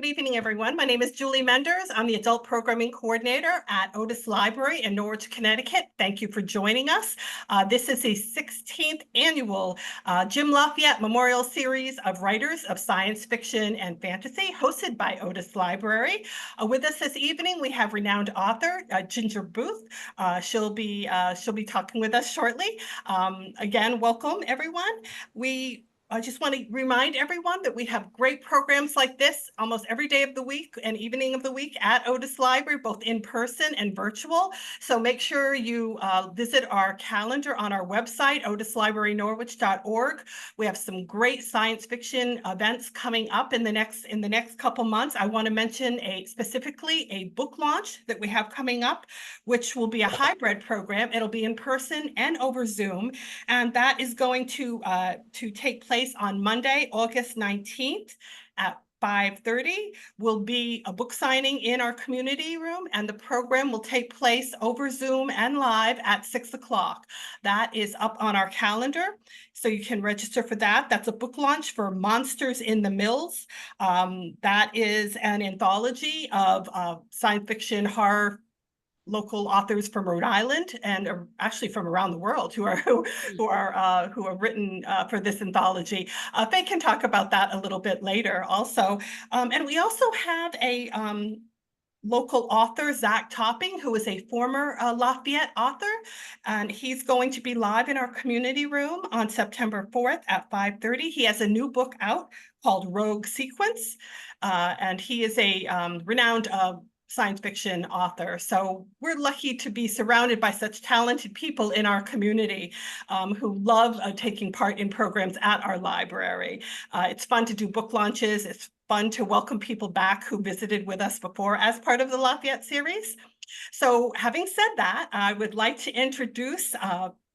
evening, everyone. My name is Julie Menders. I'm the Adult Programming Coordinator at Otis Library in Norwich, Connecticut. Thank you for joining us. This is the 16th annual Jim Lafayette Memorial Series of Writers of Science Fiction and Fantasy, hosted by Otis Library. With us this evening, we have renowned author Ginger Booth. She'll be talking with us shortly. Again, welcome, everyone. I just want to remind everyone that we have great programs like this almost every day of the week and evening of the week at Otis Library, both in person and virtual. So make sure you visit our calendar on our website, otislibrarynorwich.org. We have some great science fiction events coming up in the next couple months. I want to mention specifically a book launch that we have coming up, which will be a hybrid program. It'll be in person and over Zoom, and that is going to take place on Monday, August 19th at 5:30. Will be a book signing in our community room, and the program will take place over Zoom and live at 6 o'clock. That is up on our calendar, so you can register for that. That's a book launch for Monsters in the Mills. That is an anthology of science fiction, horror, local authors from Rhode Island and actually from around the world who are written for this anthology. Faye can talk about that a little bit later also. And we also have a local author, Zach Topping, who is a former Lafayette author, and he's going to be live in our community room on September 4th at 5:30. He has a new book out called Rogue Sequence, and he is a renowned science fiction author. So we're lucky to be surrounded by such talented people in our community who love taking part in programs at our library. It's fun to do book launches. It's fun to welcome people back who visited with us before as part of the Lafayette series. So having said that, I would like to introduce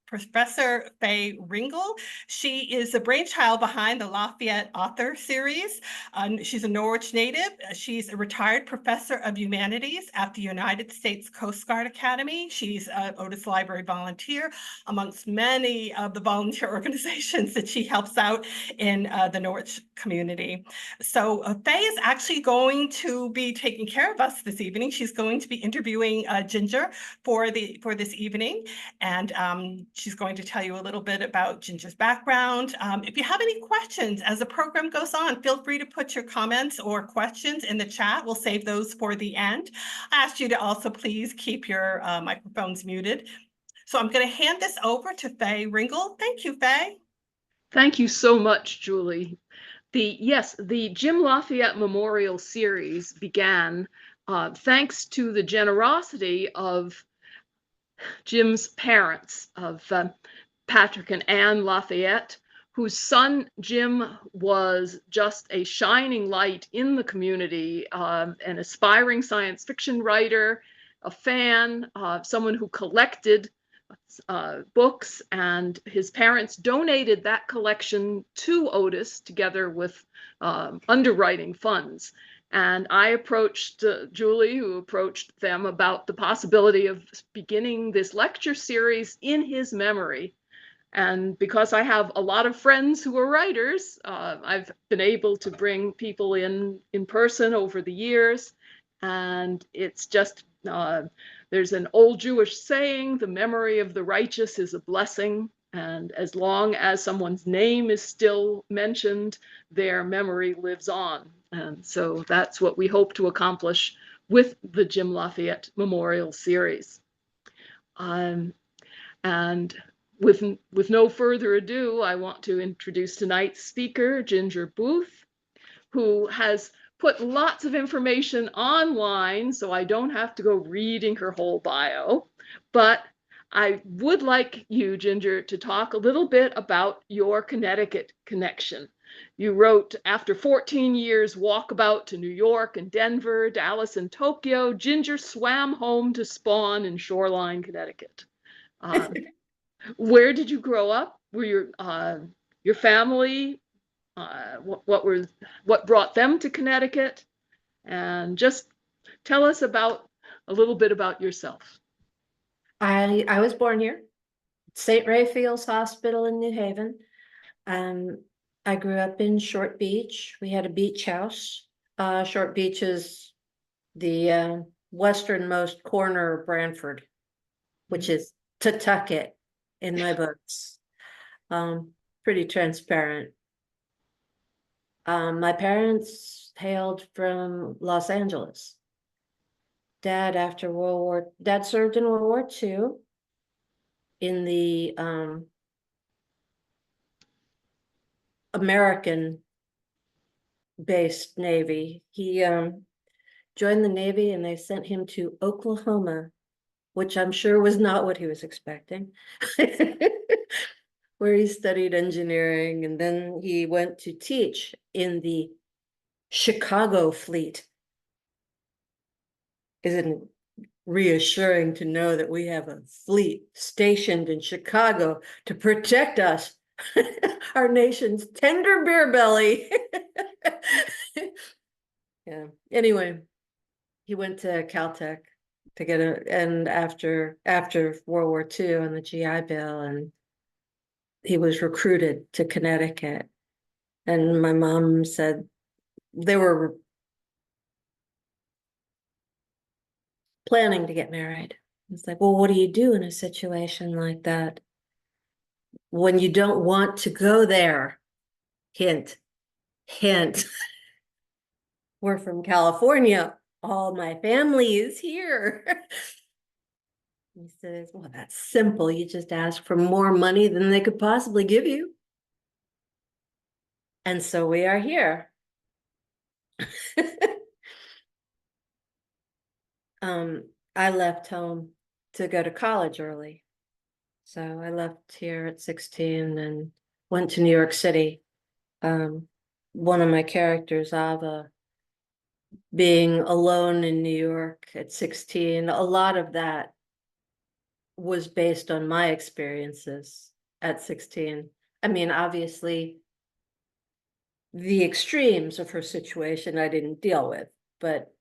Professor Faye Ringel. She is the brainchild behind the Lafayette Author Series. She's a Norwich native. She's a retired Professor of Humanities at the United States Coast Guard Academy. She's an Otis Library volunteer amongst many of the volunteer organizations that she helps out in the Norwich community. So Faye is actually going to be taking care of us this evening. She's going to be interviewing Ginger for this evening, and she's going to tell you a little bit about Ginger's background. If you have any questions as the program goes on, feel free to put your comments or questions in the chat. We'll save those for the end. I ask you to also please keep your microphones muted. So I'm going to hand this over to Faye Ringel. Thank you, Faye. Thank you so much, Julie. The Jim Lafayette Memorial Series began thanks to the generosity of Jim's parents, of Patrick and Anne Lafayette, whose son Jim was just a shining light in the community, an aspiring science fiction writer, a fan, someone who collected books, and his parents donated that collection to Otis together with underwriting funds. And I approached Julie, who approached them about the possibility of beginning this lecture series in his memory. And because I have a lot of friends who are writers, I've been able to bring people in person over the years. And it's just, there's an old Jewish saying, the memory of the righteous is a blessing. And as long as someone's name is still mentioned, their memory lives on. And so that's what we hope to accomplish with the Jim Lafayette Memorial Series. And with no further ado, I want to introduce tonight's speaker, Ginger Booth, who has put lots of information online, so I don't have to go reading her whole bio. But I would like you, Ginger, to talk a little bit about your Connecticut connection. You wrote, after 14 years walkabout to New York and Denver, Dallas and Tokyo, Ginger swam home to spawn in Shoreline, Connecticut. Where did you grow up? Were your family, what brought them to Connecticut? And just tell us a little bit about yourself. I was born here, St. Raphael's Hospital in New Haven. I grew up in Short Beach. We had a beach house. Short Beach is the westernmost corner of Branford, which is Totoket in my books. Pretty transparent. My parents hailed from Los Angeles. Dad served in World War II in the American based Navy. He joined the Navy and they sent him to Oklahoma, which I'm sure was not what he was expecting, where he studied engineering, and then he went to teach in the Chicago fleet. Isn't it reassuring to know that we have a fleet stationed in Chicago to protect us, our nation's tender beer belly? Yeah. Anyway, he went to Caltech to get and after World War II and the GI Bill, and he was recruited to Connecticut. And my mom said they were planning to get married. It's like, well, what do you do in a situation like that when you don't want to go there? Hint, hint. We're from California. All my family is here. He says, well, that's simple. You just ask for more money than they could possibly give you. And so we are here. I left home to go to college early. So I left here at 16 and went to New York City. One of my characters, Ava, being alone in New York at 16, a lot of that was based on my experiences at 16. I mean, obviously, the extremes of her situation I didn't deal with, but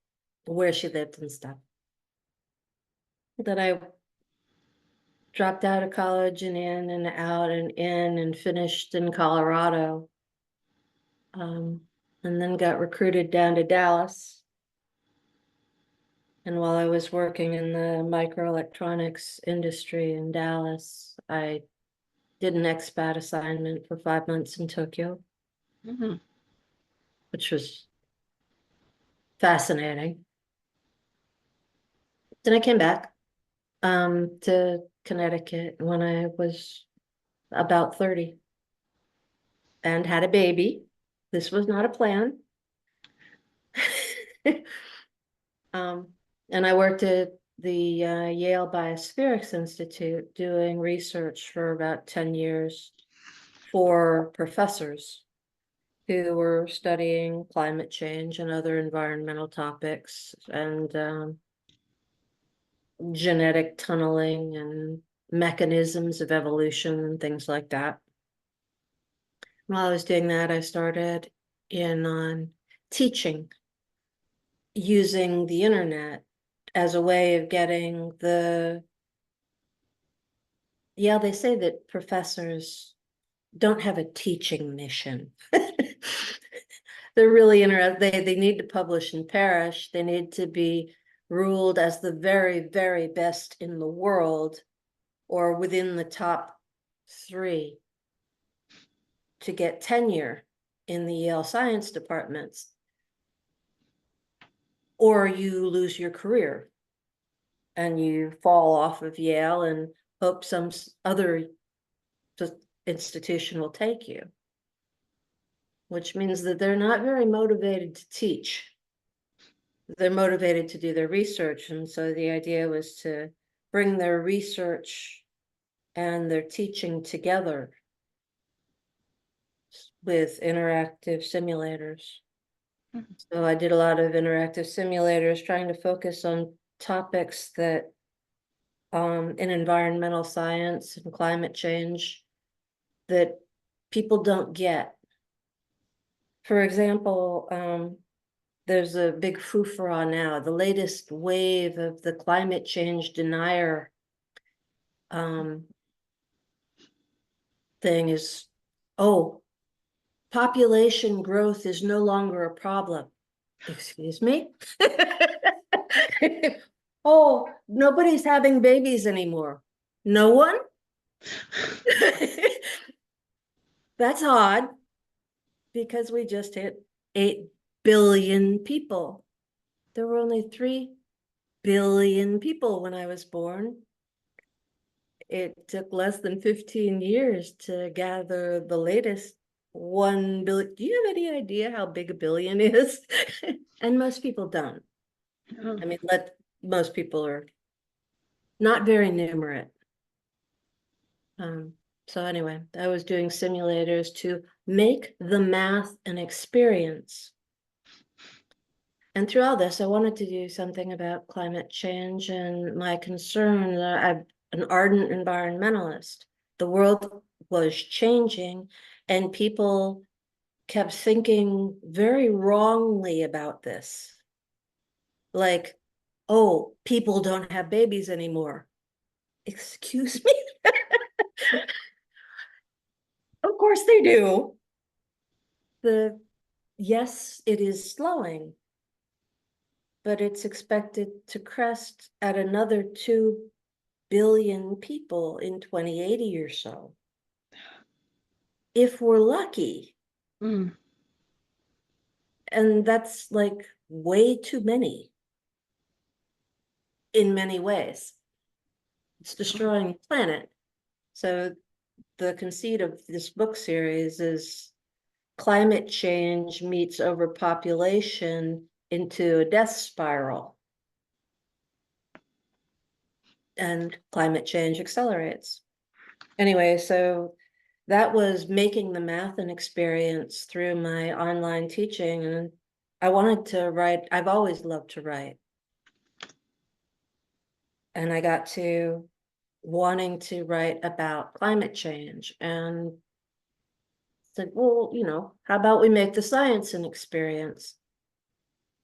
where she lived and stuff. Then I dropped out of college and in and out and in and finished in Colorado. And then got recruited down to Dallas. And while I was working in the microelectronics industry in Dallas, I did an expat assignment for 5 months in Tokyo, which was fascinating. Then I came back to Connecticut when I was about 30 and had a baby. This was not a plan. And I worked at the Yale Biospherics Institute doing research for about 10 years for professors who were studying climate change and other environmental topics and genetic tunneling and mechanisms of evolution and things like that. While I was doing that, I started in on teaching using the internet as a way of getting they say that professors don't have a teaching mission. They're really interested. They need to publish and perish. They need to be ruled as the very, very best in the world or within the top 3 to get tenure in the Yale science departments, or you lose your career and you fall off of Yale and hope some other institution will take you, which means that they're not very motivated to teach. They're motivated to do their research. And so the idea was to bring their research and their teaching together with interactive simulators. So I did a lot of interactive simulators trying to focus on topics that in environmental science and climate change that people don't get. For example, there's a big foofara now. The latest wave of the climate change denier thing is, population growth is no longer a problem. Excuse me? Oh, nobody's having babies anymore. No one? That's odd, because we just hit 8 billion people. There were only 3 billion people when I was born. It took less than 15 years to gather the latest 1 billion. Do you have any idea how big a billion is? And most people don't. Oh, I mean, most people are not very numerate. So anyway, I was doing simulators to make the math an experience. And through all this, I wanted to do something about climate change and my concern that I'm an ardent environmentalist. The world was changing and people kept thinking very wrongly about this. Like, oh, people don't have babies anymore. Excuse me? Of course they do. Yes, it is slowing, but it's expected to crest at another 2 billion people in 2080 or so. If we're lucky. mm, And that's like way too many in many ways. It's destroying the planet. So the conceit of this book series is climate change meets overpopulation into a death spiral. And climate change accelerates. Anyway, so that was making the math an experience through my online teaching. And I wanted to write. I've always loved to write. And I got to wanting to write about climate change and said, well, how about we make the science an experience?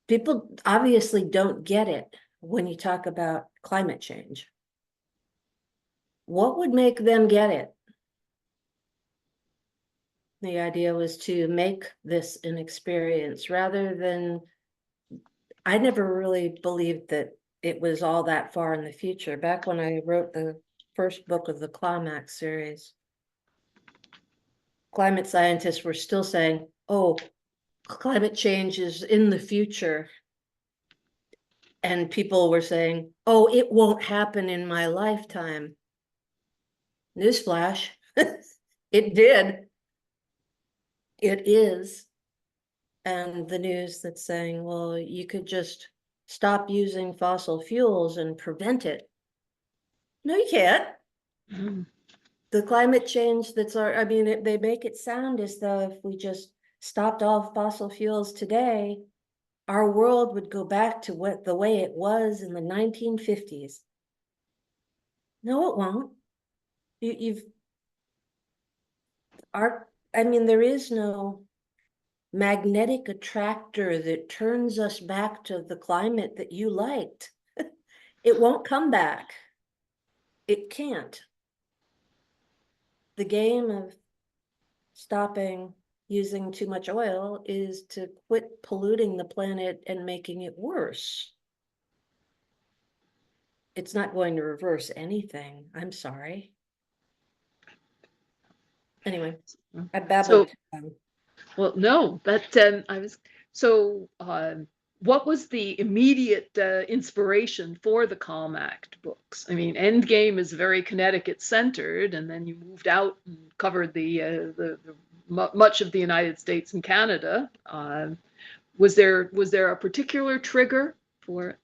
People obviously don't get it when you talk about climate change. What would make them get it? The idea was to make this an experience rather than, I never really believed that it was all that far in the future. Back when I wrote the first book of the Climax series, climate scientists were still saying, oh, climate change is in the future. And people were saying, oh, it won't happen in my lifetime. Newsflash, it did. It is. And the news that's saying, well, you could just stop using fossil fuels and prevent it. No, you can't. mm. The climate change they make it sound as though if we just stopped all fossil fuels today, our world would go back to the way it was in the 1950s. No, it won't. There is no magnetic attractor that turns us back to the climate that you liked. It won't come back. It can't. The game of stopping using too much oil is to quit polluting the planet and making it worse. It's not going to reverse anything. I'm sorry. Anyway, I babbled. Well, no, but what was the immediate inspiration for the Calm Act books? I mean, Endgame is very Connecticut centered, and then you moved out and covered the much of the United States and Canada. Was there a particular trigger for it?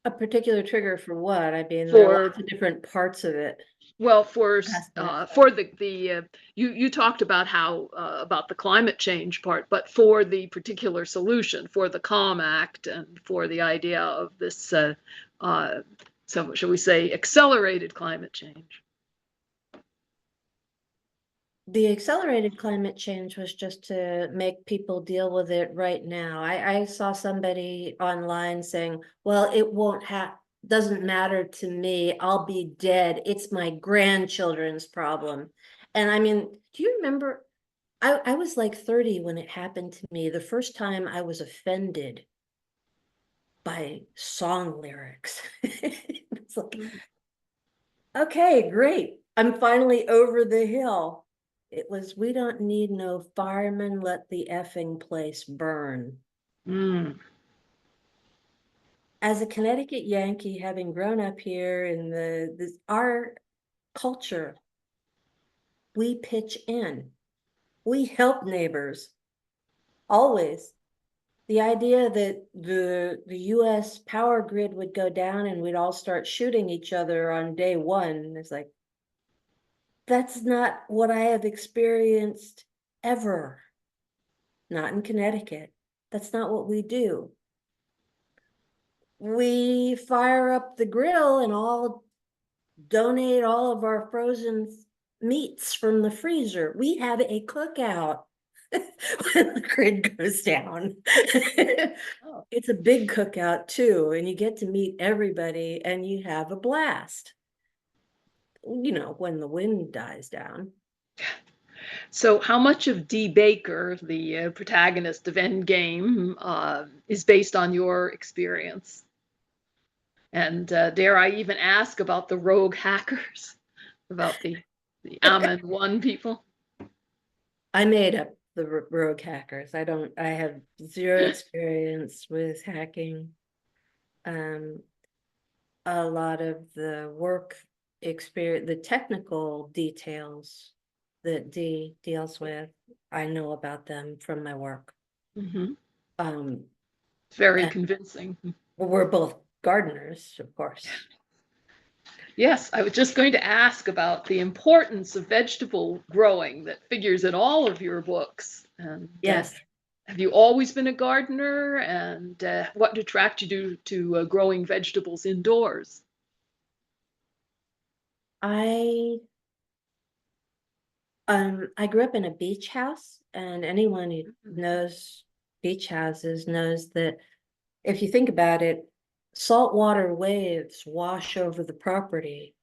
A particular trigger for what? I mean, there are lots of different parts of it. Well, for the you talked about how about the climate change part, but for the particular solution, for the Calm Act and for the idea of this, so shall we say, accelerated climate change? The accelerated climate change was just to make people deal with it right now. I saw somebody online saying, well, it won't doesn't matter to me. I'll be dead. It's my grandchildren's problem. And I mean, do you remember I was like 30 when it happened to me. The first time I was offended by song lyrics. It's like, okay, great. I'm finally over the hill. It was, we don't need no firemen, let the effing place burn. Mm. As a Connecticut Yankee, having grown up here in our culture, we pitch in. We help neighbors. Always. The idea that the US power grid would go down and we'd all start shooting each other on day one is like, that's not what I have experienced ever. Not in Connecticut. That's not what we do. We fire up the grill and all donate all of our frozen meats from the freezer. We have a cookout when the grid goes down. Oh. It's a big cookout too, and you get to meet everybody and you have a blast. You know, when the wind dies down. So how much of Dee Baker, the protagonist of Endgame, is based on your experience? And dare I even ask about the rogue hackers, about the Amen One people? I made up the rogue hackers. I have zero experience with hacking. A lot of the work experience, the technical details that Dee deals with, I know about them from my work. Mm-hmm. Um, Very and convincing. we're both gardeners, of course. Yes, I was just going to ask about the importance of vegetable growing that figures in all of your books. And Yes, have you always been a gardener? And what attracted you to growing vegetables indoors? I I grew up in a beach house, and anyone who knows beach houses knows that if you think about it, saltwater waves wash over the property,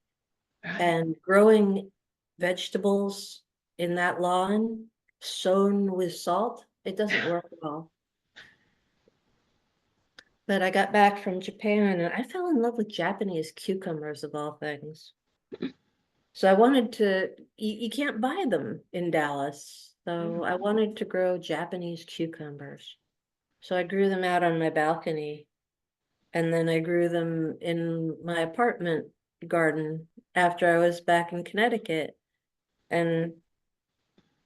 and growing vegetables in that lawn sown with salt, it doesn't work well. But I got back from Japan and I fell in love with Japanese cucumbers of all things. So I wanted to, you can't buy them in Dallas. So I wanted to grow Japanese cucumbers. So I grew them out on my balcony. And then I grew them in my apartment garden after I was back in Connecticut. And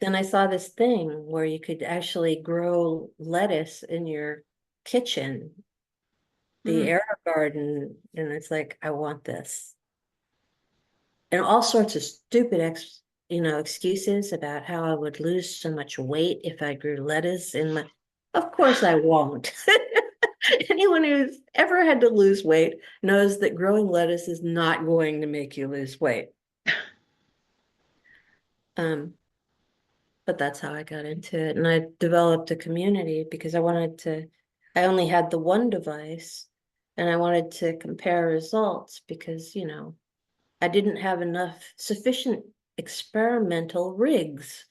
then I saw this thing where you could actually grow lettuce in your kitchen, the air garden. And it's like, I want this. And all sorts of stupid excuses about how I would lose so much weight if I grew lettuce in my, of course I won't. Anyone who's ever had to lose weight knows that growing lettuce is not going to make you lose weight. But that's how I got into it. And I developed a community because I only had the one device and I wanted to compare results because, I didn't have enough sufficient experimental rigs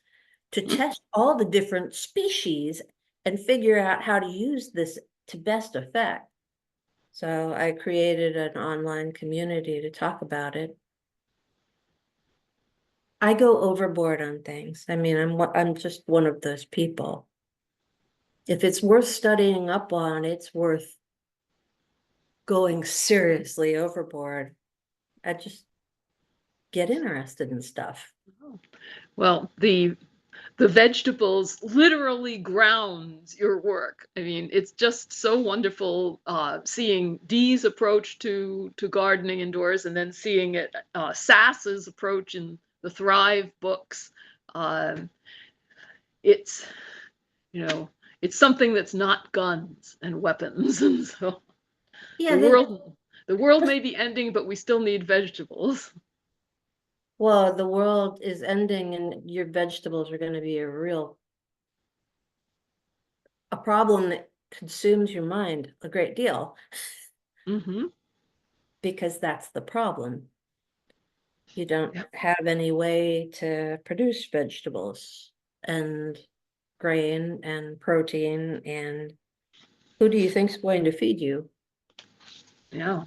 to test all the different species and figure out how to use this to best effect. So I created an online community to talk about it. I go overboard on things. I mean, I'm just one of those people. If it's worth studying up on, it's worth going seriously overboard. I just get interested in stuff. Well, the vegetables literally grounds your work. I mean, it's just so wonderful seeing Dee's approach to gardening indoors, and then seeing it Sass's approach in the Thrive books. It's it's something that's not guns and weapons, and so Yeah, the world may be ending, but we still need vegetables. well, the world is ending and your vegetables are going to be a problem that consumes your mind a great deal Mm-hmm. because that's the problem. You don't Yep. have any way to produce vegetables. and grain and protein, and who do you think's going to feed you? Yeah.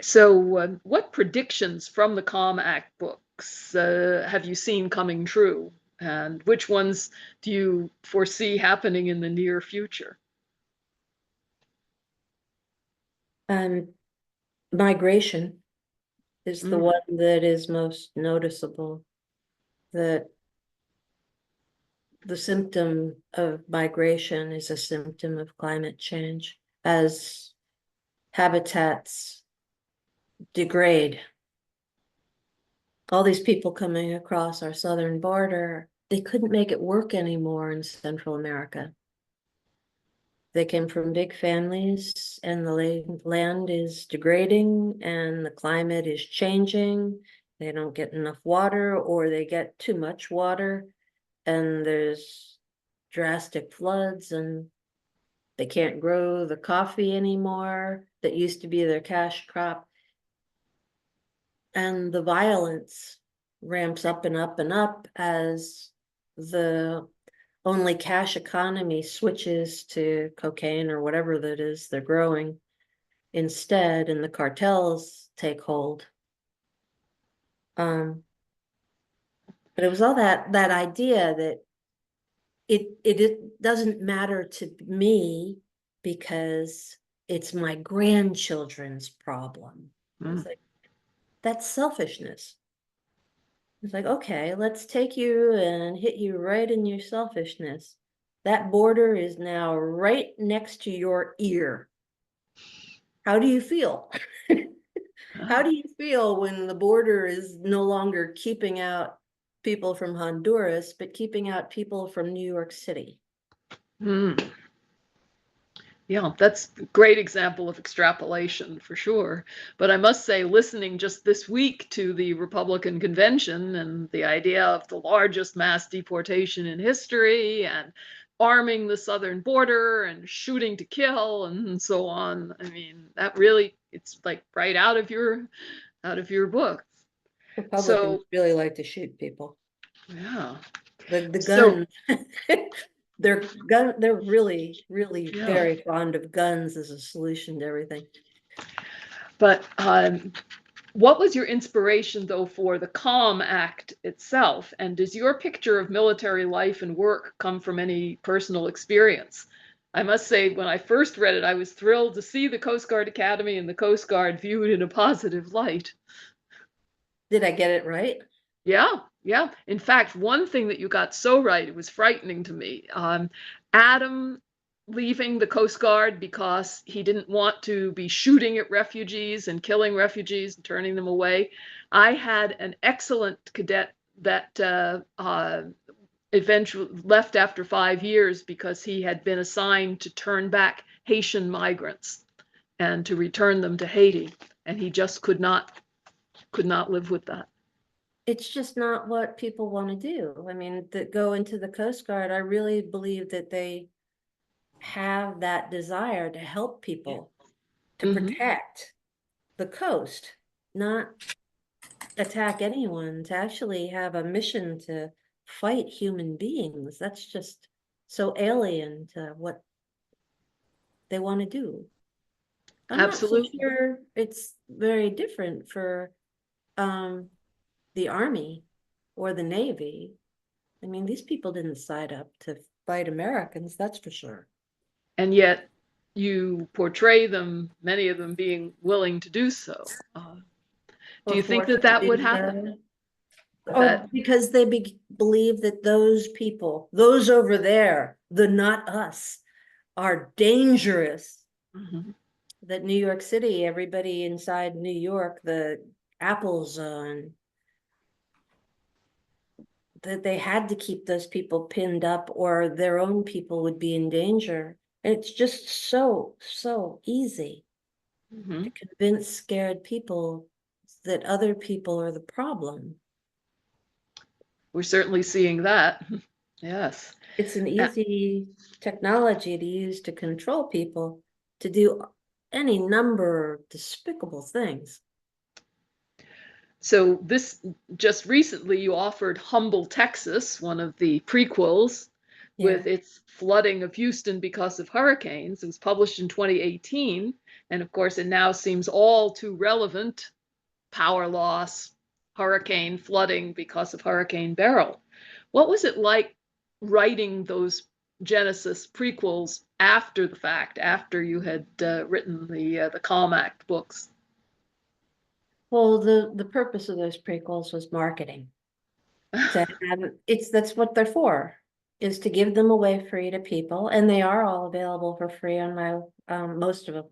So, what predictions from the Calm Act books have you seen coming true? And which ones do you foresee happening in the near future? Migration is the Mm, one that is most noticeable. That the symptom of migration is a symptom of climate change as habitats degrade. All these people coming across our southern border, they couldn't make it work anymore in Central America. They came from big families, and the land is degrading and the climate is changing. They don't get enough water, or they get too much water, and there's drastic floods, and they can't grow the coffee anymore that used to be their cash crop. And the violence ramps up and up and up as the only cash economy switches to cocaine or whatever that is they're growing instead, and the cartels take hold. But it was all that idea that it doesn't matter to me because it's my grandchildren's problem. It's mm, like, that's selfishness. It's like, okay, let's take you and hit you right in your selfishness. That border is now right next to your ear. How do you feel? How do you feel when the border is no longer keeping out people from Honduras, but keeping out people from New York City? mm. Yeah, that's a great example of extrapolation for sure. But I must say, listening just this week to the Republican convention and the idea of the largest mass deportation in history and arming the southern border and shooting to kill and so on. I mean, that really, it's like right out of your book. Republicans So, really like to shoot people. yeah. The So, gun, they're really, really yeah. very fond of guns as a solution to everything. But what was your inspiration, though, for the Calm Act itself? And does your picture of military life and work come from any personal experience? I must say, when I first read it, I was thrilled to see the Coast Guard Academy and the Coast Guard viewed in a positive light. Did I get it right? Yeah, yeah. In fact, one thing that you got so right, it was frightening to me. Adam leaving the Coast Guard because he didn't want to be shooting at refugees and killing refugees and turning them away. I had an excellent cadet that eventually left after 5 years because he had been assigned to turn back Haitian migrants and to return them to Haiti, and he just could not live with that. It's just not what people want to do. I mean, that go into the Coast Guard, I really believe that they have that desire to help people, to Mm-hmm. protect the coast, not attack anyone, to actually have a mission to fight human beings. That's just so alien to what they want to do. I'm not so Absolutely. sure it's very different for the Army or the Navy. I mean, these people didn't sign up to fight Americans, that's for sure. And yet you portray them, many of them being willing to do so. Do Or you think forced that to that would do happen? so. Oh, That because they believe that those people, those over there, the not us, are dangerous. Mhm. That New York City, everybody inside New York, the Apple Zone, that they had to keep those people pinned up or their own people would be in danger. And it's just so easy to Mhm. convince scared people that other people are the problem. We're certainly seeing that. Yes. It's an Uh, easy technology to use to control people, to do any number of despicable things. So this just recently you offered Humble, Texas, one of the prequels, with Yeah. its flooding of Houston because of hurricanes. It was published in 2018, and of course it now seems all too relevant. Power loss, hurricane flooding because of Hurricane Beryl. What was it like writing those Genesis prequels after the fact, after you had written the Calmac books? Well, the purpose of those prequels was marketing. To have, that's what they're for, is to give them away free to people, and they are all available for free on my, most of them.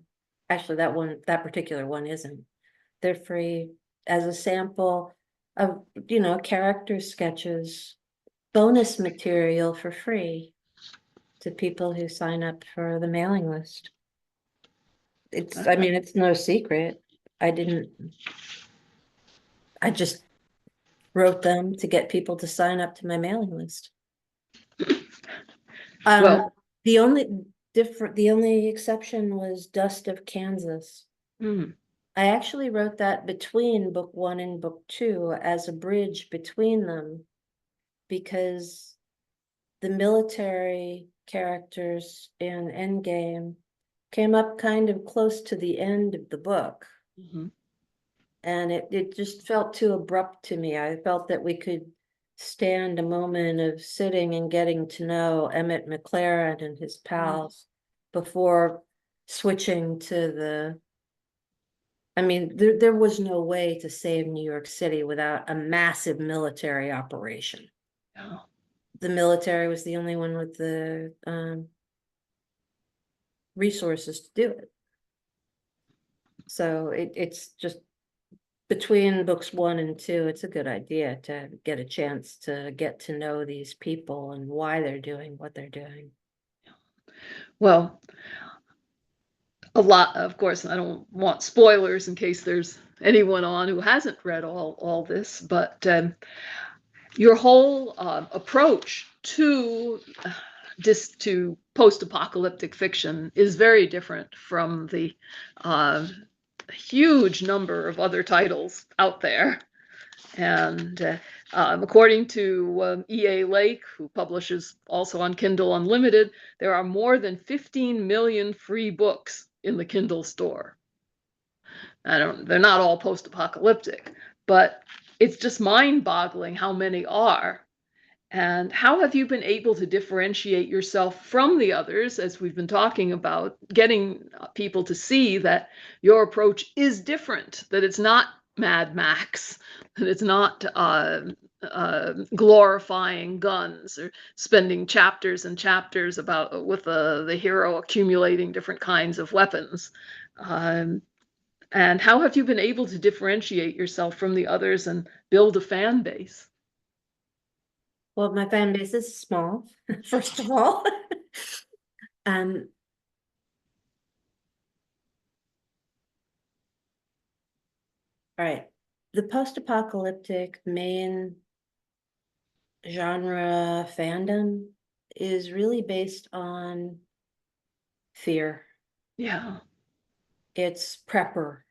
Actually, that particular one isn't. They're free as a sample of, character sketches, bonus material for free to people who sign up for the mailing list. I mean, it's no secret. I just wrote them to get people to sign up to my mailing list. Well, The only exception was Dust of Kansas. mm, I actually wrote that between book 1 and book 2 as a bridge between them, because the military characters in Endgame came up kind of close to the end of the book. mhm. And it just felt too abrupt to me. I felt that we could stand a moment of sitting and getting to know Emmett McLaren and his pals before switching to I mean, there was no way to save New York City without a massive military operation. Yeah. The military was the only one with the resources to do it. So it's just between books 1 and 2, it's a good idea to get a chance to get to know these people and why they're doing what they're doing. Well, a lot, of course, I don't want spoilers in case there's anyone on who hasn't read all this, but your whole approach to to post-apocalyptic fiction is very different from the huge number of other titles out there. And according to E.A. Lake, who publishes also on Kindle Unlimited, there are more than 15 million free books in the Kindle store. They're not all post-apocalyptic, but it's just mind-boggling how many are. And how have you been able to differentiate yourself from the others, as we've been talking about, getting people to see that your approach is different, that it's not Mad Max, that it's not glorifying guns or spending chapters and chapters with the hero accumulating different kinds of weapons? And how have you been able to differentiate yourself from the others and build a fan base? Well, my fan base is small, first of all. All right. The post-apocalyptic main genre fandom is really based on fear. Yeah. It's prepper.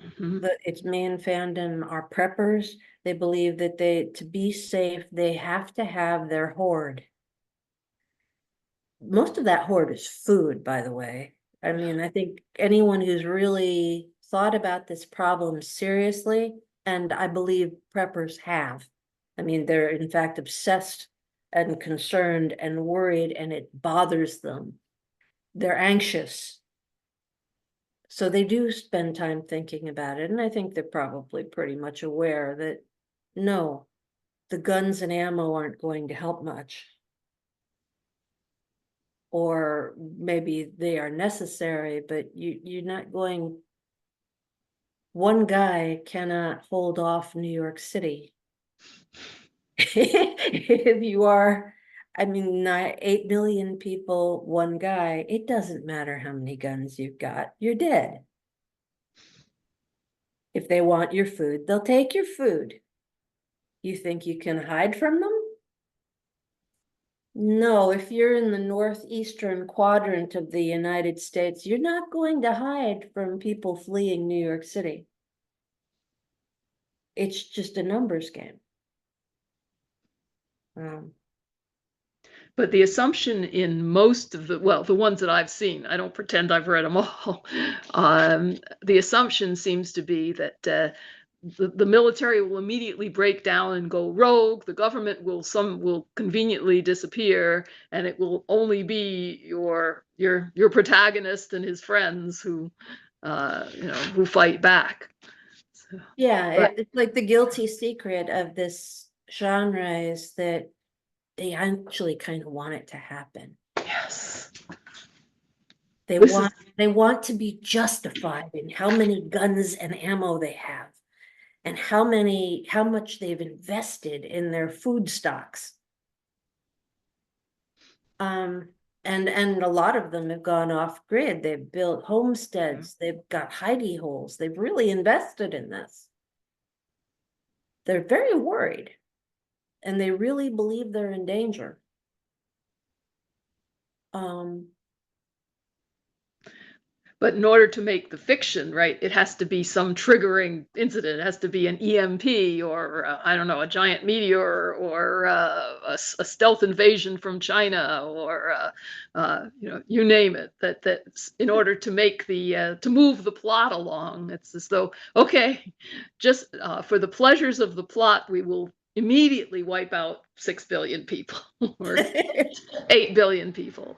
Mhm. Its main fandom are preppers. They believe that to be safe, they have to have their hoard. Most of that hoard is food, by the way. I mean, I think anyone who's really thought about this problem seriously, and I believe preppers have. I mean, they're in fact obsessed and concerned and worried, and it bothers them. They're anxious. So they do spend time thinking about it, and I think they're probably pretty much aware that no, the guns and ammo aren't going to help much. Or maybe they are necessary, but you're not going. One guy cannot hold off New York City. If you are, I mean, 8 million people, one guy, it doesn't matter how many guns you've got, you're dead. If they want your food, they'll take your food. You think you can hide from them? No, if you're in the northeastern quadrant of the United States, you're not going to hide from people fleeing New York City. it's just a numbers game. But the assumption in most of the ones that I've seen, I don't pretend I've read them all, the assumption seems to be that the military will immediately break down and go rogue. The government will conveniently disappear, and it will only be your protagonist and his friends who who fight back. So, Yeah, it's like the guilty secret of this genre is that they actually kind of want it to happen. yes. They This want to be justified in how many guns and ammo they have, and how much they've invested in their food stocks. And a lot of them have gone off grid. They've built homesteads, they've got hidey holes, they've really invested in this. They're very worried, and they really believe they're in danger. But in order to make the fiction, right, it has to be some triggering incident. It has to be an EMP or I don't know, a giant meteor or a stealth invasion from China or you name it. That's in order to make the to move the plot along. It's as though, okay, just for the pleasures of the plot, we will immediately wipe out 6 billion people or 8 billion people.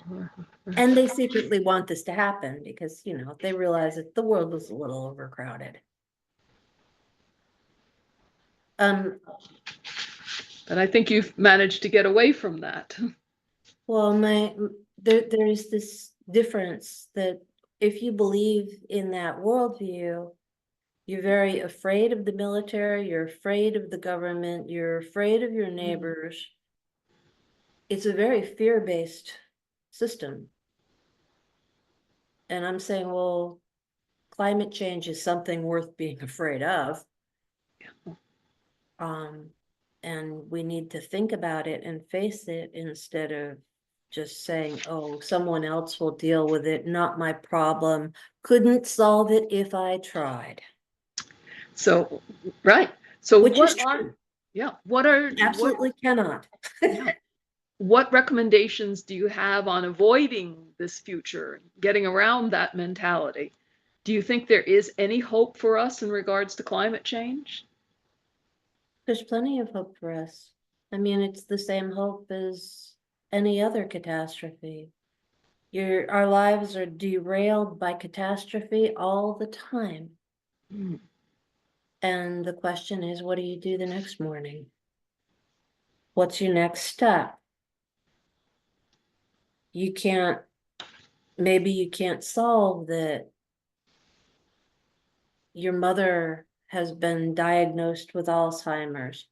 And they secretly want this to happen because, they realize that the world was a little overcrowded. But I think you've managed to get away from that. Well, there's this difference that if you believe in that worldview, you're very afraid of the military, you're afraid of the government, you're afraid of your neighbors. It's a very fear-based system. And I'm saying, well, climate change is something worth being afraid of. And we need to think about it and face it instead of just saying, oh, someone else will deal with it, not my problem. Couldn't solve it if I tried. So, right. So Which what is true. what are Absolutely cannot. what recommendations do you have on avoiding this future, getting around that mentality? Do you think there is any hope for us in regards to climate change? There's plenty of hope for us. I mean, it's the same hope as any other catastrophe. Our lives are derailed by catastrophe all the time. And the question is, what do you do the next morning? What's your next step? Maybe you can't solve that your mother has been diagnosed with Alzheimer's,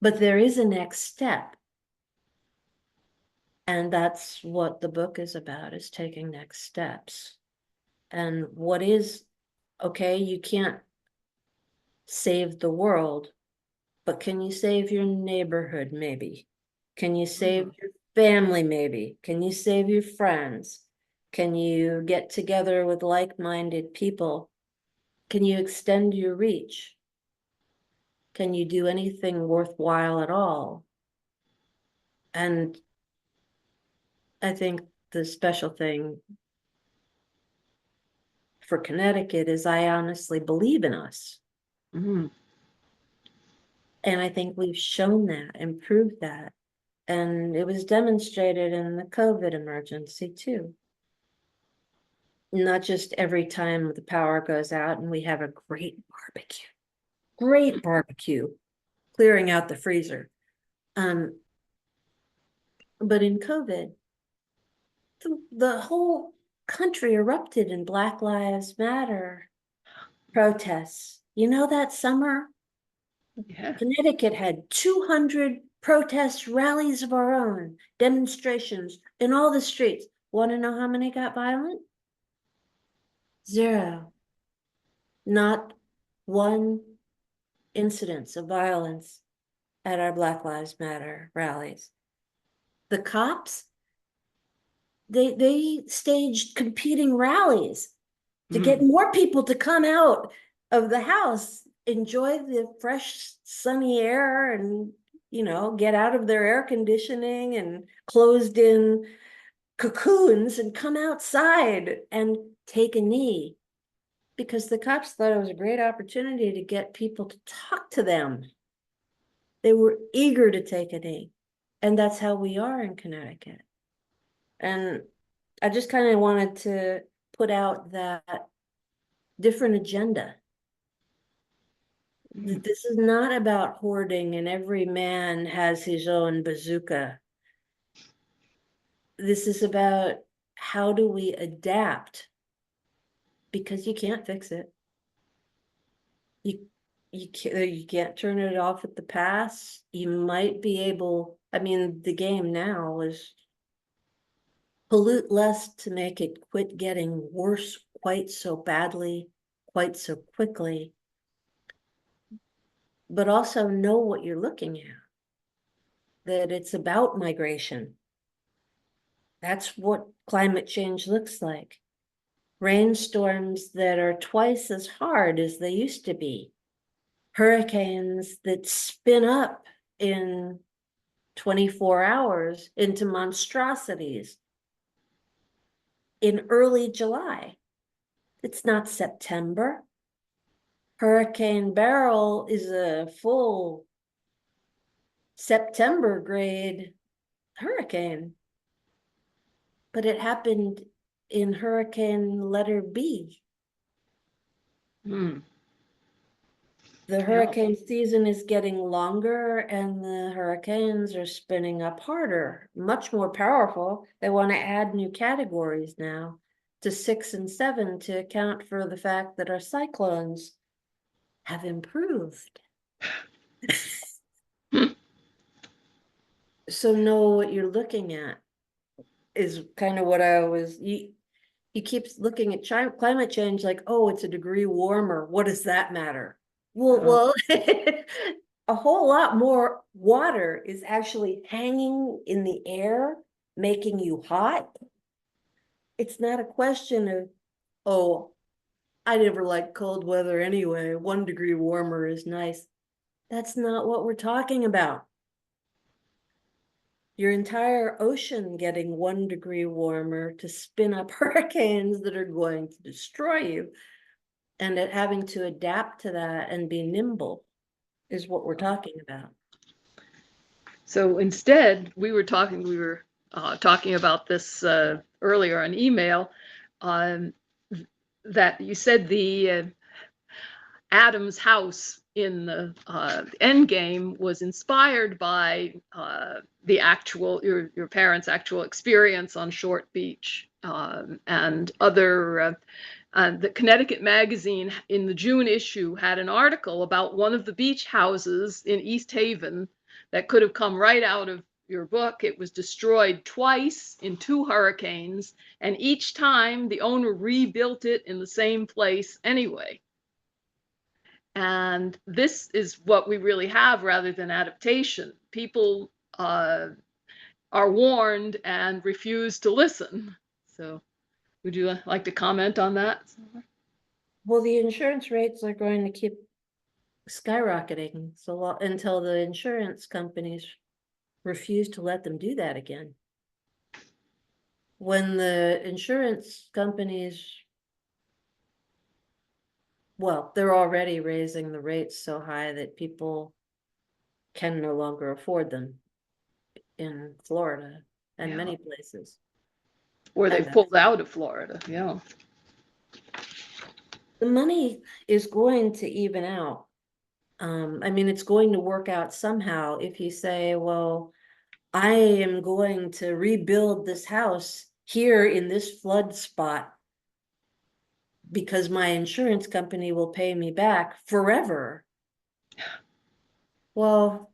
but there is a next step. And that's what the book is about, is taking next steps. And okay, you can't save the world, but can you save your neighborhood? Maybe. Can you save your family? Maybe. Can you save your friends? Can you get together with like-minded people? Can you extend your reach? Can you do anything worthwhile at all? And I think the special thing for Connecticut is I honestly believe in us. And I think we've shown that and proved that. And it was demonstrated in the COVID emergency too. Not just every time the power goes out and we have a great barbecue, clearing out the freezer. But in COVID, the whole country erupted in Black Lives Matter protests. That summer, Connecticut had 200 protest rallies of our own, demonstrations in all the streets. Want to know how many got violent? 0. Not one incidence of violence at our Black Lives Matter rallies. The cops, they staged competing rallies to get more people to come out of the house enjoy the fresh sunny air and, get out of their air conditioning and closed in cocoons and come outside and take a knee. Because the cops thought it was a great opportunity to get people to talk to them. They were eager to take a knee. And that's how we are in Connecticut. And I just kind of wanted to put out that different agenda. This is not about hoarding and every man has his own bazooka. This is about how do we adapt? Because you can't fix it. You can't turn it off at the pass. You might be able, I mean, the game now is pollute less to make it quit getting worse quite so badly, quite so quickly. But also know what you're looking at. That it's about migration. That's what climate change looks like. Rainstorms that are twice as hard as they used to be. Hurricanes that spin up in 24 hours into monstrosities in early July. It's not September. Hurricane Beryl is a full September grade hurricane, but it happened in hurricane letter B. Hmm. The hurricane season is getting longer and the hurricanes are spinning up harder, much more powerful. They want to add new categories now to 6 and 7 to account for the fact that our cyclones have improved. So know what you're looking at is kind of what I was, you keep looking at climate change like, oh, it's a degree warmer. What does that matter? Well, a whole lot more water is actually hanging in the air, making you hot. It's not a question of, oh, I never liked cold weather anyway. 1 degree warmer is nice. That's not what we're talking about. Your entire ocean getting 1 degree warmer to spin up hurricanes that are going to destroy you. And it having to adapt to that and be nimble is what we're talking about. So instead, we were talking about this earlier on email, that you said the Adam's house in the end game was inspired by your parents' actual experience on Short Beach, and other. The Connecticut Magazine in the June issue had an article about one of the beach houses in East Haven that could have come right out of your book. It was destroyed twice in 2 hurricanes, and each time the owner rebuilt it in the same place anyway. And this is what we really have rather than adaptation. People are warned and refuse to listen. So would you like to comment on that? Well, the insurance rates are going to keep skyrocketing so until the insurance companies refuse to let them do that again. When the insurance companies, well, they're already raising the rates so high that people can no longer afford them in Florida and many places. Or they've pulled out of Florida, yeah. The money is going to even out. I mean, it's going to work out somehow if you say, well, I am going to rebuild this house here in this flood spot because my insurance company will pay me back forever. Well,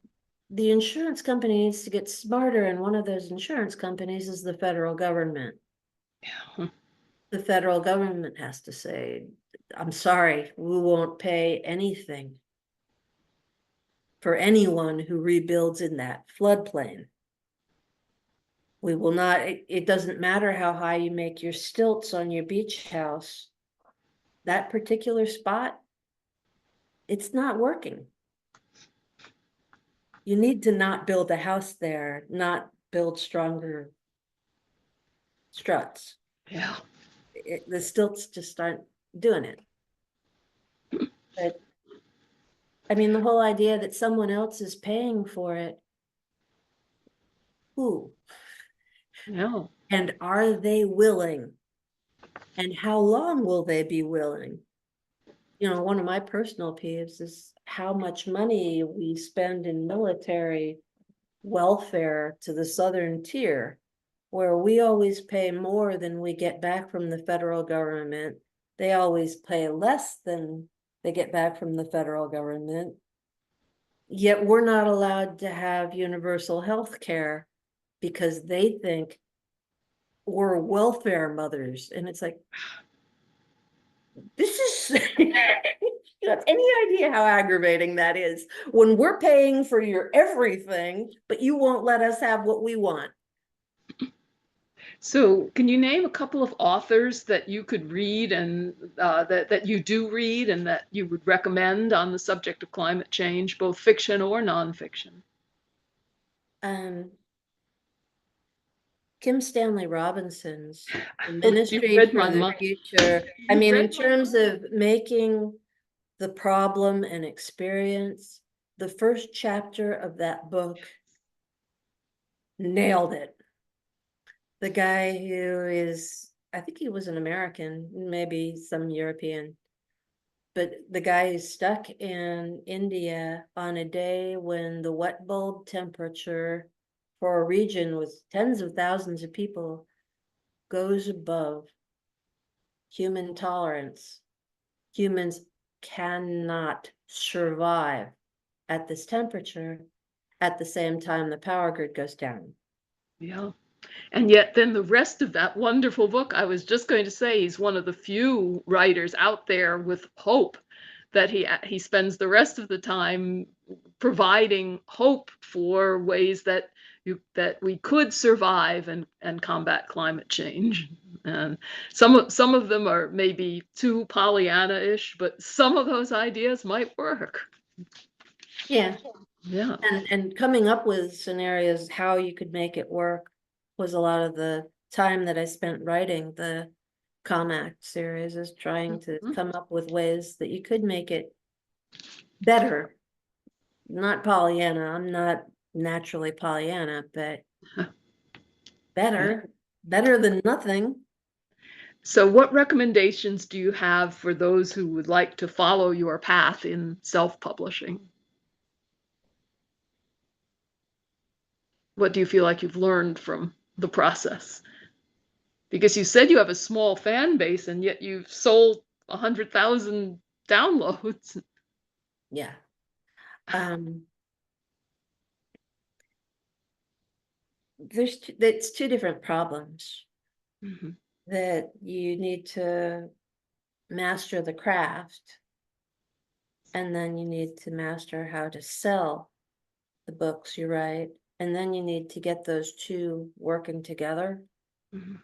the insurance company needs to get smarter, and one of those insurance companies is the federal government. Yeah. The federal government has to say, I'm sorry, we won't pay anything for anyone who rebuilds in that floodplain. We will not, it doesn't matter how high you make your stilts on your beach house. That particular spot it's not working. You need to not build a house there, not build stronger struts. Yeah. The stilts just aren't doing it. But I mean, the whole idea that someone else is paying for it, who? Yeah. And are they willing? And how long will they be willing? You know, one of my personal peeves is how much money we spend in military welfare to the southern tier, where we always pay more than we get back from the federal government. They always pay less than they get back from the federal government. Yet we're not allowed to have universal health care because they think we're welfare mothers. And it's like, this is, you have any idea how aggravating that is when we're paying for your everything, but you won't let us have what we want. So, can you name a couple of authors that you could read and that you do read and that you would recommend on the subject of climate change, both fiction or nonfiction? Kim Stanley Robinson's The You've Ministry read for my the mind. Future. I You've mean, in read my terms mind. of making the problem an experience, the first chapter of that book nailed it. The guy who is, I think he was an American, maybe some European, but the guy is stuck in India on a day when the wet bulb temperature for a region with tens of thousands of people goes above human tolerance. Humans cannot survive at this temperature. At the same time, the power grid goes down. Yeah. And yet then the rest of that wonderful book, I was just going to say, he's one of the few writers out there with hope, that he spends the rest of the time providing hope for ways that we could survive and combat climate change. And some of them are maybe too Pollyanna-ish, but some of those ideas might work. Yeah. Yeah. And coming up with scenarios, how you could make it work was a lot of the time that I spent writing the Comac series, is trying to come up with ways that you could make it better. Not Pollyanna, I'm not naturally Pollyanna, but better than nothing. So what recommendations do you have for those who would like to follow your path in self-publishing? What do you feel like you've learned from the process? Because you said you have a small fan base and yet you've sold 100,000 downloads. Yeah. It's two different problems. Mhm. That you need to master the craft, and then you need to master how to sell the books you write, and then you need to get those two working together. Mhm.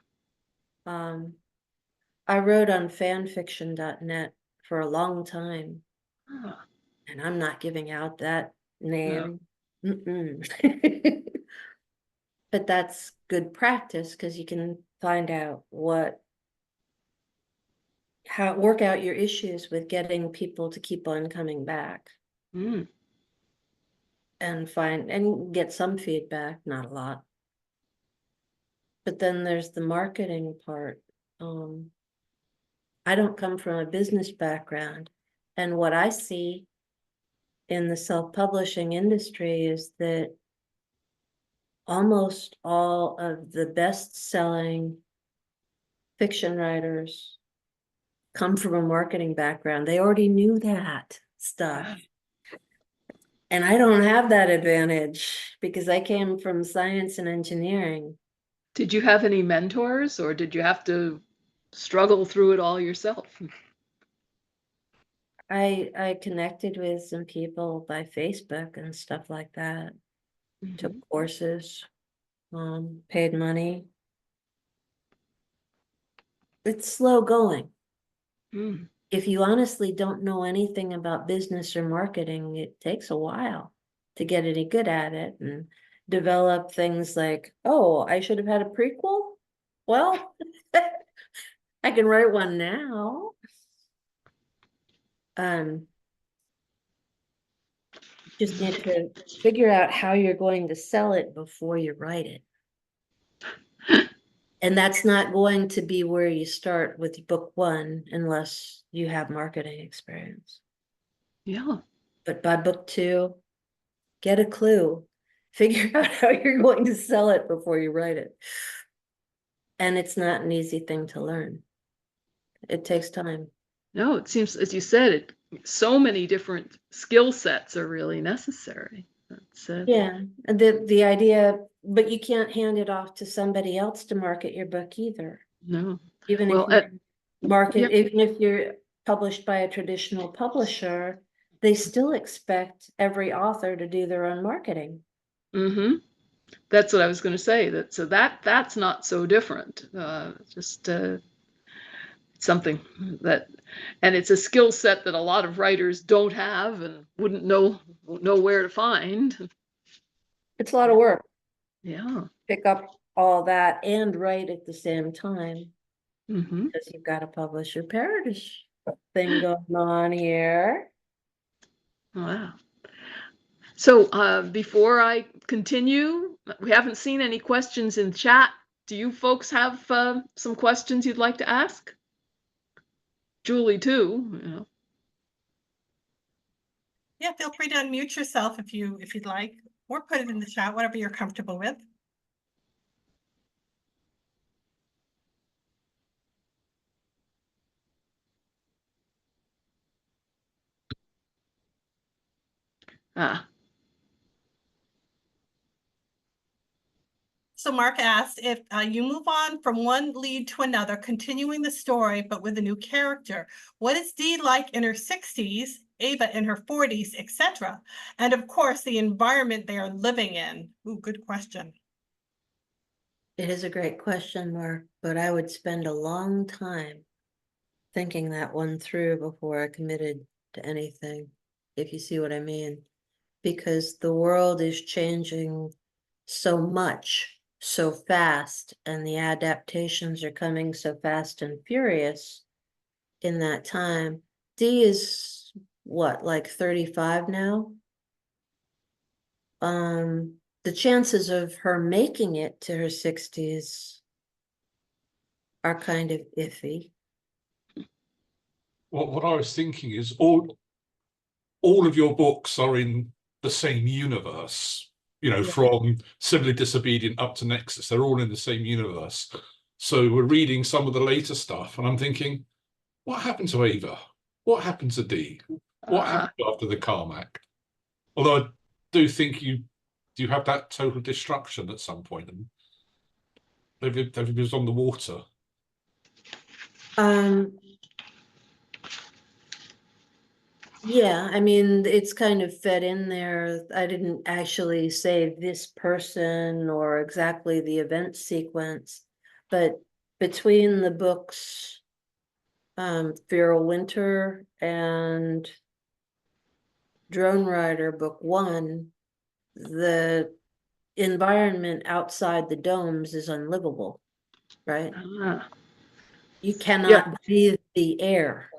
I wrote on fanfiction.net for a long time, Ah, and I'm not giving out that no. name. But that's good practice because you can find out how work out your issues with getting people to keep on coming back Mm. and get some feedback, not a lot. But then there's the marketing part. I don't come from a business background, and what I see in the self-publishing industry is that almost all of the best-selling fiction writers come from a marketing background. They already knew that stuff. And I don't have that advantage because I came from science and engineering. Did you have any mentors or did you have to struggle through it all yourself? I connected with some people by Facebook and stuff like that. Took Mhm. courses, paid money. It's slow going. Mm. if you honestly don't know anything about business or marketing, it takes a while to get any good at it and develop things like, oh, I should have had a prequel. Well, I can write one now. Just need to figure out how you're going to sell it before you write it. And that's not going to be where you start with book one unless you have marketing experience. Yeah. But by book two, get a clue. Figure out how you're going to sell it before you write it. And it's not an easy thing to learn. It takes time. No, it seems, as you said, so many different skill sets are really necessary. That's Yeah, and the idea, but you can't hand it off to somebody else to market your book either. no. Even Well, if you market, yeah. even if you're published by a traditional publisher, they still expect every author to do their own marketing. Mm-hmm. That's what I was going to say. That's not so different. Just something that, and it's a skill set that a lot of writers don't have and wouldn't know where to find. It's a lot of work. Yeah. Pick up all that and write at the same time Mm-hmm. because you've got a publisher parodish thing going on here. Wow. So before I continue, we haven't seen any questions in chat. Do you folks have some questions you'd like to ask? Julie too. You know. Yeah, feel free to unmute yourself if you'd like, or put it in the chat, whatever you're comfortable with. Ah. So Mark asked if you move on from one lead to another, continuing the story, but with a new character. What is Dee like in her 60s, Ava in her 40s, etc.? And of course, the environment they are living in. Ooh, good question. It is a great question, Mark, but I would spend a long time thinking that one through before I committed to anything, if you see what I mean. Because the world is changing so much, so fast, and the adaptations are coming so fast and furious in that time. Dee is what, like 35 now? The chances of her making it to her 60s are kind of iffy. What I was thinking is all of your books are in the same universe, you know, Yeah. from Civilly Disobedient up to Nexus, they're all in the same universe. So we're reading some of the later stuff, and I'm thinking, what happened to Ava? What happened to Dee? What happened after the Carmack? Although I do think you have that total destruction at some point, and they've was on the water. Yeah, I mean, it's kind of fed in there. I didn't actually say this person or exactly the event sequence, but between the books, Feral Winter and Drone Rider book one, the environment outside the domes is unlivable, right? You Yeah. cannot breathe the air.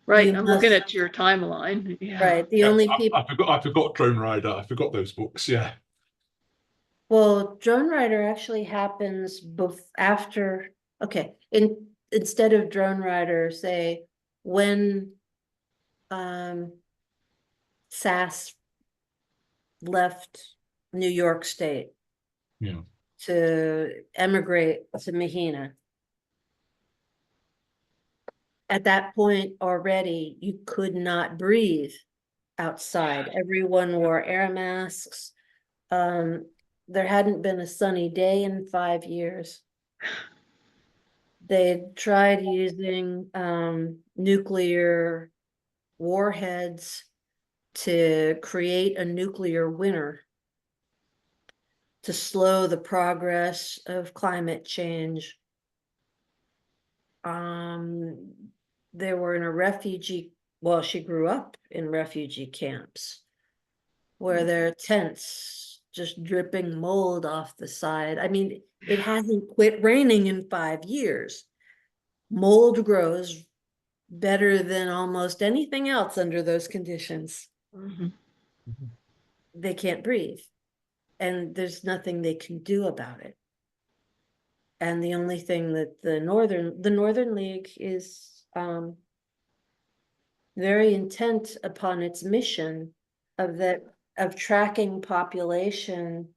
Right. You I'm must, looking at your timeline. Yeah. right? The Yeah, only people. I forgot Drone Rider. I forgot those books. Yeah. Well, Drone Rider actually happens after. Okay, instead of Drone Rider, say when Sass left New York State. Yeah. To emigrate to Mahina. At that point already, you could not breathe outside. Everyone wore air masks. There hadn't been a sunny day in 5 years. They tried using nuclear warheads to create a nuclear winter to slow the progress of climate change. they were in a refugee, well, she grew up in refugee camps where there are tents just dripping mold off the side. I mean, it hasn't quit raining in 5 years. Mold grows better than almost anything else under those conditions. Mhm. They can't breathe, and there's nothing they can do about it. And the only thing that the Northern League is very intent upon its mission of tracking population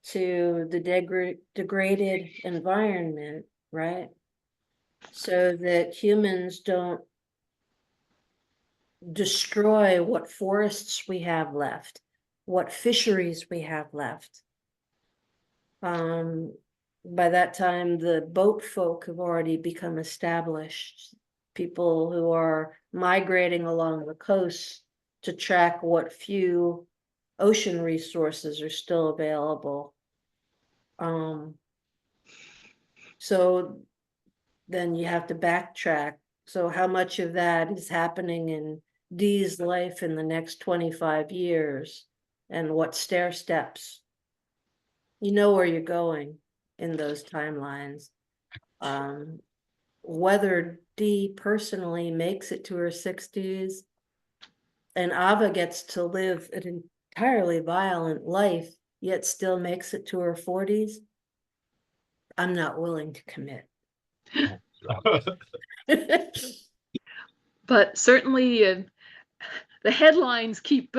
to the degraded environment, right? So that humans don't destroy what forests we have left, what fisheries we have left. By that time, the boat folk have already become established. People who are migrating along the coast to track what few ocean resources are still available. So then you have to backtrack. So how much of that is happening in Dee's life in the next 25 years? And what stair steps? You know where you're going in those timelines. Whether Dee personally makes it to her 60s and Ava gets to live an entirely violent life, yet still makes it to her 40s, I'm not willing to commit. But certainly the headlines keep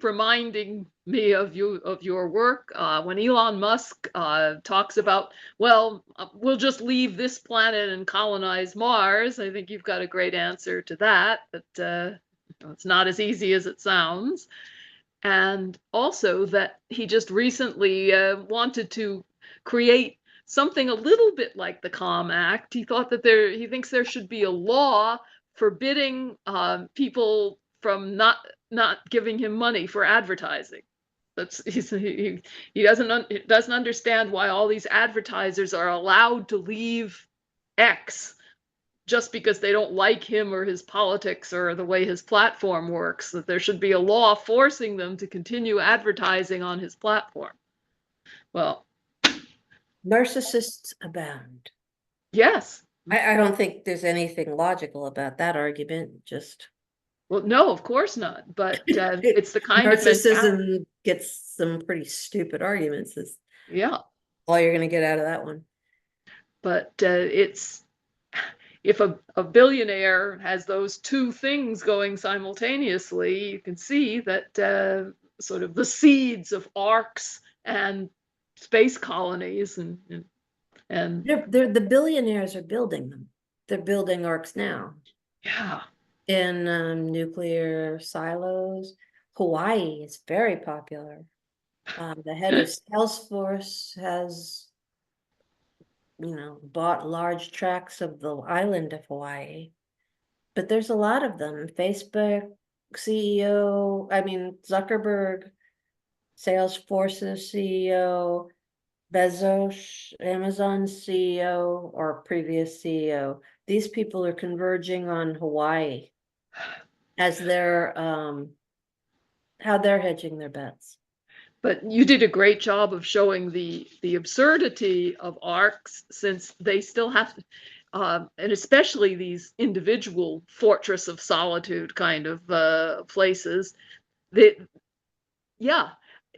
reminding me of your work. When Elon Musk talks about, well, we'll just leave this planet and colonize Mars, I think you've got a great answer to that. But it's not as easy as it sounds. And also that he just recently wanted to create something a little bit like the COM Act. He thought that he thinks there should be a law forbidding people from not giving him money for advertising. He doesn't understand why all these advertisers are allowed to leave X just because they don't like him or his politics or the way his platform works, that there should be a law forcing them to continue advertising on his platform. Well, narcissists abound. Yes. I don't think there's anything logical about that argument, just Well, no, of course not. But it's the kind of narcissism gets some pretty stupid arguments. Is all you're going to get out of that one. But it's, if a billionaire has those two things going simultaneously, you can see that sort of the seeds of arcs and space colonies and They're the billionaires are building them. They're building arcs now. Yeah. In nuclear silos. Hawaii is very popular. The head of Salesforce has, bought large tracts of the island of Hawaii. But there's a lot of them. Facebook CEO, Zuckerberg, Salesforce's CEO, Bezos, Amazon CEO, or previous CEO. These people are converging on Hawaii as their how they're hedging their bets. But you did a great job of showing the absurdity of arcs, since they still have to, and especially these individual fortress of solitude kind of places.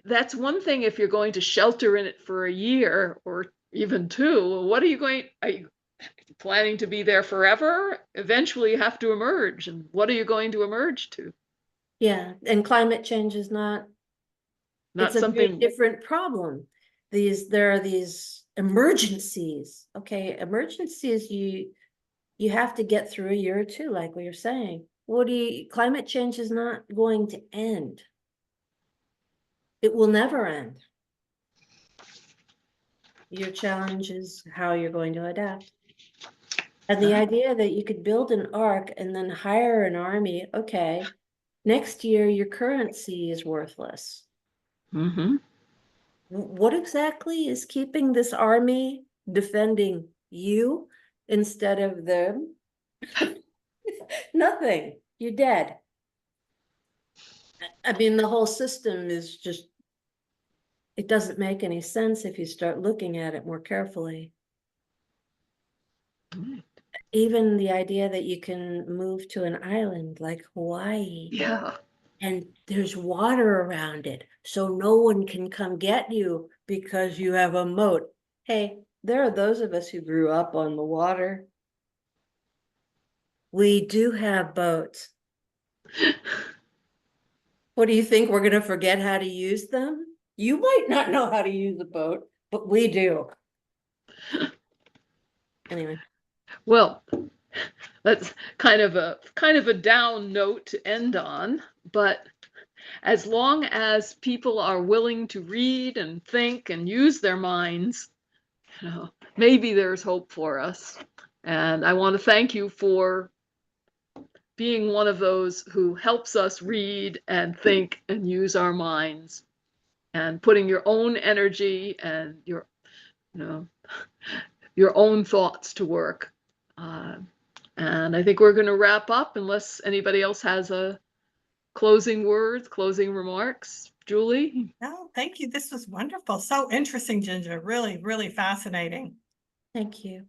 That's one thing if you're going to shelter in it for a year or even 2. Are you planning to be there forever? Eventually you have to emerge, and what are you going to emerge to? Yeah, and climate change is not it's something a very different problem. There are these emergencies. Okay, emergencies you have to get through a year or 2, like we were saying. Climate change is not going to end. It will never end. Your challenge is how you're going to adapt. And the idea that you could build an ark and then hire an army, okay, next year your currency is worthless. Mm-hmm. What exactly is keeping this army defending you instead of them? Nothing. You're dead. I mean, the whole system is just, it doesn't make any sense if you start looking at it more carefully. Right. Even the idea that you can move to an island like Hawaii Yeah. and there's water around it, so no one can come get you because you have a moat. Hey, there are those of us who grew up on the water. We do have boats. What do you think? We're going to forget how to use them? You might not know how to use a boat, but we do. Anyway. Well, that's kind of a down note to end on, but as long as people are willing to read and think and use their minds, you know, maybe there's hope for us. And I want to thank you for being one of those who helps us read and think and use our minds, and putting your own energy and your, you know, your own thoughts to work. And I think we're going to wrap up unless anybody else has a closing words, closing remarks. Julie? No, thank you. This was wonderful. So interesting, Ginger. Really, really fascinating. Thank you.